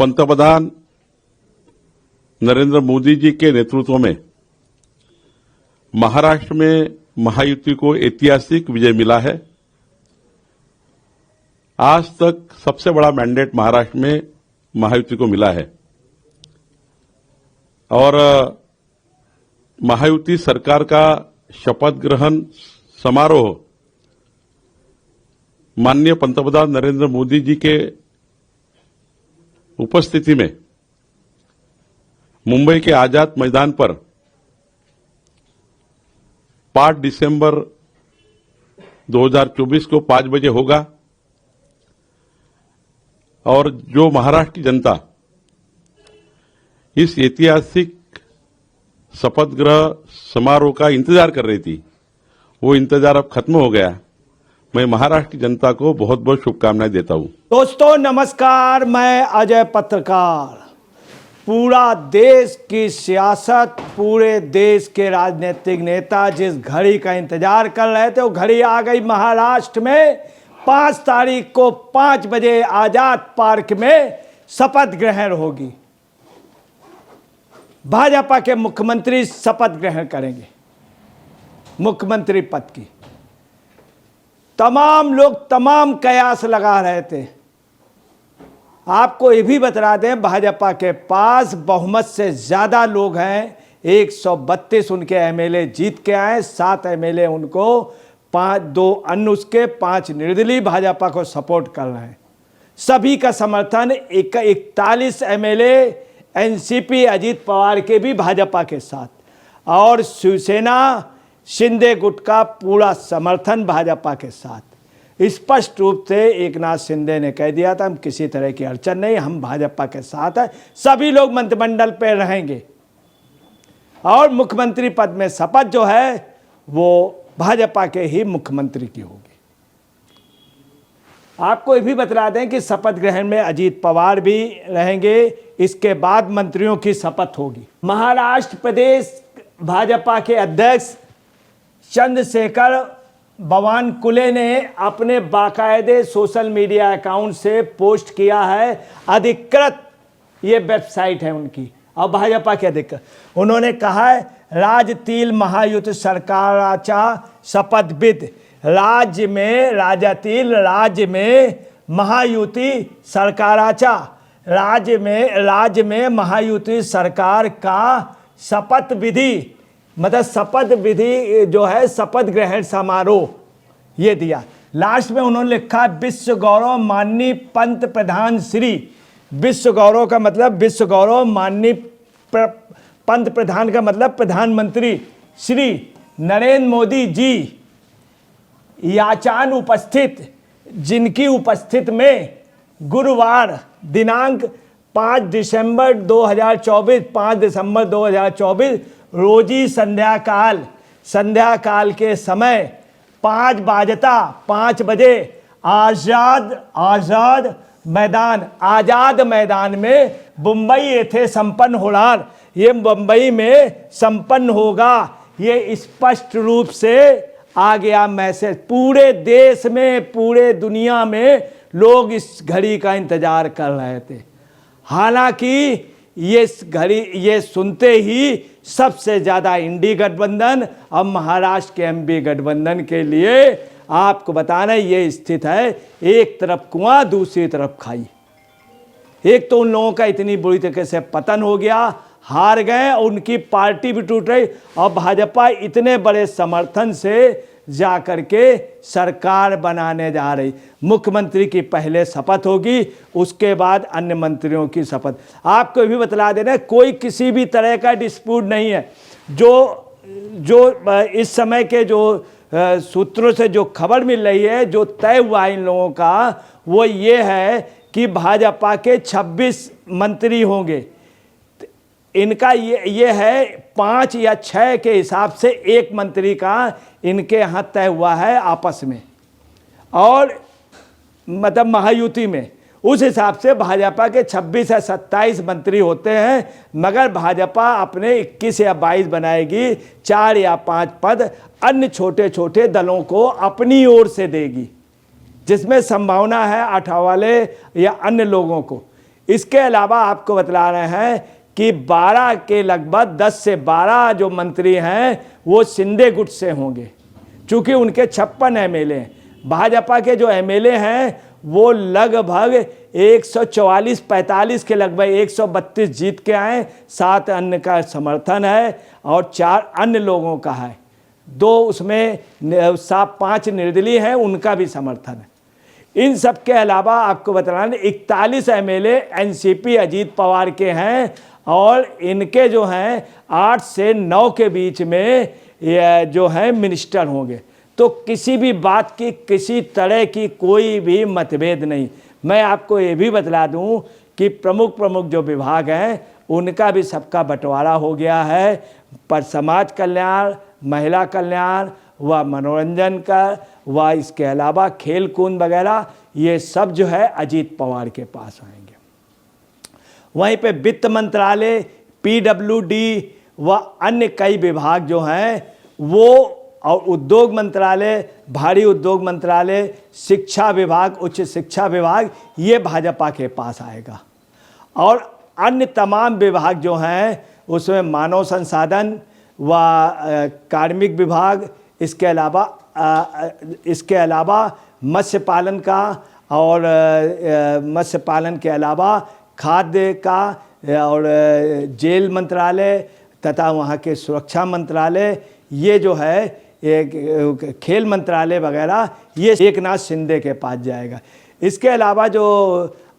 पंतप्रधान नरेंद्र मोदी जी के नेतृत्व में महाराष्ट्र में महायुति को ऐतिहासिक विजय मिला है। आज तक सबसे बड़ा मैंडेट महाराष्ट्र में महायुति को मिला है और महायुति सरकार का शपथ ग्रहण समारोह माननीय पंतप्रधान नरेंद्र मोदी जी के उपस्थिति में मुंबई के आजाद मैदान पर 5 दिसंबर 2024 को 5 बजे होगा और जो महाराष्ट्र की जनता इस ऐतिहासिक शपथ ग्रहण समारोह का इंतजार कर रही थी, वो इंतजार अब खत्म हो गया। मैं महाराष्ट्र की जनता को बहुत बहुत शुभकामनाएं देता हूं। दोस्तों नमस्कार, मैं अजय पत्रकार। पूरा देश की सियासत, पूरे देश के राजनीतिक नेता जिस घड़ी का इंतजार कर रहे थे वो घड़ी आ गई। महाराष्ट्र में 5 तारीख को 5 बजे आजाद पार्क में शपथ ग्रहण होगी। भाजपा के मुख्यमंत्री शपथ ग्रहण करेंगे मुख्यमंत्री पद की। तमाम लोग तमाम कयास लगा रहे थे। आपको ये भी बता दें, भाजपा के पास बहुमत से ज्यादा लोग हैं। 132 उनके एमएलए जीत के आए, 7 एमएलए उनको, 2 अन्य उसके, 5 निर्दलीय भाजपा को सपोर्ट कर रहे हैं। सभी का समर्थन 41 एमएलए एनसीपी अजीत पवार के भी भाजपा के साथ, और शिवसेना शिंदे गुट का पूरा समर्थन भाजपा के साथ। स्पष्ट रूप से एकनाथ शिंदे ने कह दिया था, हम किसी तरह की अड़चन नहीं, हम भाजपा के साथ हैं, सभी लोग मंत्रिमंडल पे रहेंगे और मुख्यमंत्री पद में शपथ जो है वो भाजपा के ही मुख्यमंत्री की होगी। आपको ये भी बता दें कि शपथ ग्रहण में अजीत पवार भी रहेंगे। इसके बाद मंत्रियों की शपथ होगी। महाराष्ट्र प्रदेश भाजपा के अध्यक्ष चंद्रशेखर बावनकुले ने अपने बाकायदे सोशल मीडिया अकाउंट से पोस्ट किया है। अधिकृत ये वेबसाइट है उनकी और भाजपा के अधिकृत। उन्होंने कहा है, राजतील महायुति सरकाराचा शपथविध। राज्य में महायुति सरकाराचा, राज्य में महायुति सरकार का शपथ विधि, मतलब शपथ विधि जो है, शपथ ग्रहण समारोह ये दिया। लास्ट में उन्होंने लिखा, विश्व गौरव माननीय पंत प्रधान श्री। विश्व गौरव का मतलब, विश्व गौरव माननीय पंत प्रधान का मतलब प्रधानमंत्री श्री नरेंद्र मोदी जी याचान उपस्थित, जिनकी उपस्थित में गुरुवार दिनांक 5 दिसंबर 2024 रोजी संध्याकाल के समय 5 बजे आजाद मैदान में मुंबई येथे संपन्न होणार। ये मुंबई में संपन्न होगा। ये स्पष्ट रूप से आ गया मैसेज। पूरे देश में, पूरे दुनिया में लोग इस घड़ी का इंतजार कर रहे थे। हालांकि ये सुनते ही सबसे ज्यादा इंडी गठबंधन और महाराष्ट्र के एमपी गठबंधन के लिए आपको बताना ये स्थित है, एक तरफ कुआं दूसरी तरफ खाई। एक तो उन लोगों का इतनी बुरी तरीके से पतन हो गया, हार गए, और उनकी पार्टी भी टूट रही, और भाजपा इतने बड़े समर्थन से जा करके सरकार बनाने जा रही। मुख्यमंत्री की पहले शपथ होगी, उसके बाद अन्य मंत्रियों की शपथ। आपको भी बतला देना, कोई किसी भी तरह का डिस्प्यूट नहीं है। जो इस समय के जो सूत्रों से जो खबर मिल रही है, जो तय हुआ इन लोगों का, वो ये है कि भाजपा के 26 मंत्री होंगे। इनका ये है 5 या 6 के हिसाब से एक मंत्री का इनके यहाँ तय हुआ है आपस में, और मतलब महायुति में उस हिसाब से भाजपा के 26 या 27 मंत्री होते हैं, मगर भाजपा अपने 21 या 22 बनाएगी। 4 या 5 पद अन्य छोटे छोटे दलों को अपनी ओर से देगी, जिसमें संभावना है अठावले या अन्य लोगों को। इसके अलावा आपको बतला रहे हैं कि 12 के लगभग 10 से 12 जो मंत्री हैं वो शिंदे गुट से होंगे, चूंकि उनके 56 एमएलए हैं। भाजपा के जो एमएलए हैं वो लगभग 144-45 के लगभग 132 जीत के आए, 7 अन्य का समर्थन है और 4 अन्य लोगों का है, 2 उसमें 5 निर्दलीय हैं, उनका भी समर्थन है। इन सब के अलावा आपको बताना 41 एमएलए एनसीपी अजीत पवार के हैं और इनके जो हैं 8 से 9 के बीच में जो है मिनिस्टर होंगे। तो किसी भी बात की, किसी तरह की कोई भी मतभेद नहीं। मैं आपको ये भी बतला दूं कि प्रमुख जो विभाग हैं उनका भी सबका बंटवारा हो गया है, पर समाज कल्याण, महिला कल्याण व मनोरंजन का व इसके अलावा खेल कूद वगैरह ये सब जो है अजीत पवार के पास आएंगे। वहीं पे वित्त मंत्रालय, पीडब्ल्यूडी व अन्य कई विभाग जो हैं वो, और उद्योग मंत्रालय, भारी उद्योग मंत्रालय, शिक्षा विभाग, उच्च शिक्षा विभाग, ये भाजपा के पास आएगा। और अन्य तमाम विभाग जो हैं उसमें मानव संसाधन व कार्मिक विभाग, इसके अलावा मत्स्य पालन का, और मत्स्य पालन के अलावा खाद्य का, और जेल मंत्रालय तथा वहाँ के सुरक्षा मंत्रालय, ये जो है एक खेल मंत्रालय वगैरह, ये एकनाथ शिंदे के पास जाएगा। इसके अलावा जो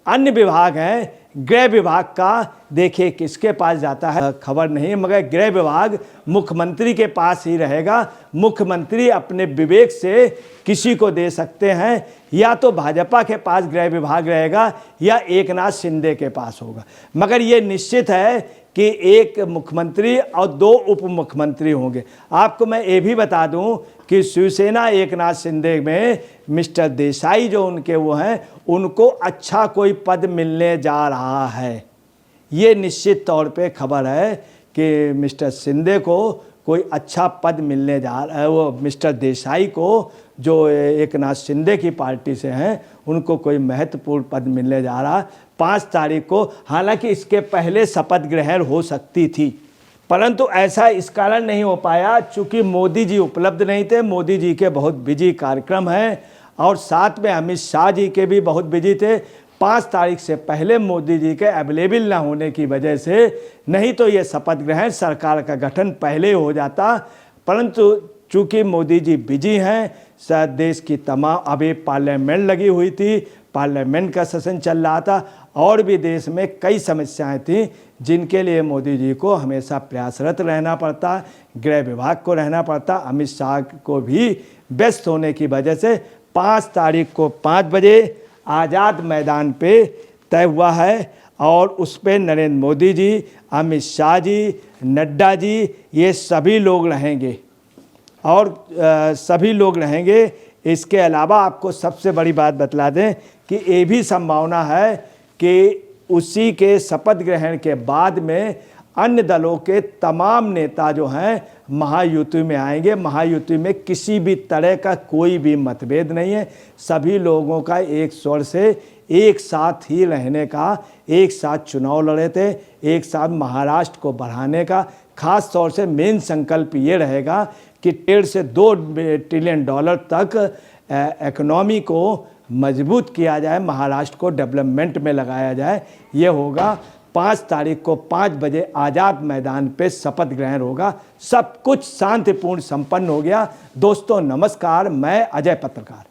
अन्य विभाग हैं, गृह विभाग का देखिए किसके पास जाता है खबर नहीं, मगर गृह विभाग मुख्यमंत्री के पास ही रहेगा। मुख्यमंत्री अपने विवेक से किसी को दे सकते हैं, या तो भाजपा के पास गृह विभाग रहेगा या एकनाथ शिंदे के पास होगा, मगर ये निश्चित है कि एक मुख्यमंत्री और 2 उप मुख्यमंत्री होंगे। आपको मैं ये भी बता दूं कि शिवसेना एकनाथ शिंदे में मिस्टर देसाई जो उनके वो हैं, उनको अच्छा कोई पद मिलने जा रहा है। ये निश्चित तौर पे खबर है कि मिस्टर शिंदे को कोई अच्छा पद मिलने जा रहा है। वो मिस्टर देसाई को जो एकनाथ शिंदे की पार्टी से हैं, उनको कोई महत्वपूर्ण पद मिलने जा रहा है 5 तारीख को। हालांकि इसके पहले शपथ ग्रहण हो सकती थी, परंतु ऐसा इस कारण नहीं हो पाया चूँकि मोदी जी उपलब्ध नहीं थे। मोदी जी के बहुत बिजी कार्यक्रम हैं और साथ में अमित शाह जी के भी बहुत बिजी थे। 5 तारीख से पहले मोदी जी के अवेलेबल ना होने की वजह से, नहीं तो ये शपथ ग्रहण सरकार का गठन पहले हो जाता, परंतु चूँकि मोदी जी बिजी हैं, देश की तमाम, अभी पार्लियामेंट लगी हुई थी, पार्लियामेंट का सेशन चल रहा था, और भी देश में कई समस्याएं थीं जिनके लिए मोदी जी को हमेशा प्रयासरत रहना पड़ता, गृह विभाग को रहना पड़ता। अमित शाह को भी व्यस्त होने की वजह से 5 तारीख को 5 बजे आज़ाद मैदान पे तय हुआ है, और उस पर नरेंद्र मोदी जी, अमित शाह जी, नड्डा जी, ये सभी लोग रहेंगे और सभी लोग रहेंगे। इसके अलावा आपको सबसे बड़ी बात बतला दें कि ये भी संभावना है कि उसी के शपथ ग्रहण के बाद में अन्य दलों के तमाम नेता जो हैं महायुति में आएंगे। महायुति में किसी भी तरह का कोई भी मतभेद नहीं है, सभी लोगों का एक स्वर से एक साथ ही रहने का, एक साथ चुनाव लड़े थे, एक साथ महाराष्ट्र को बढ़ाने का। खास तौर से मेन संकल्प ये रहेगा कि 1.5 से 2 ट्रिलियन डॉलर तक इकोनॉमी को मजबूत किया जाए, महाराष्ट्र को डेवलपमेंट में लगाया जाए। ये होगा 5 तारीख को 5 बजे आज़ाद मैदान पे शपथ ग्रहण होगा। सब कुछ शांतिपूर्ण संपन्न हो गया। दोस्तों नमस्कार, मैं अजय पत्रकार।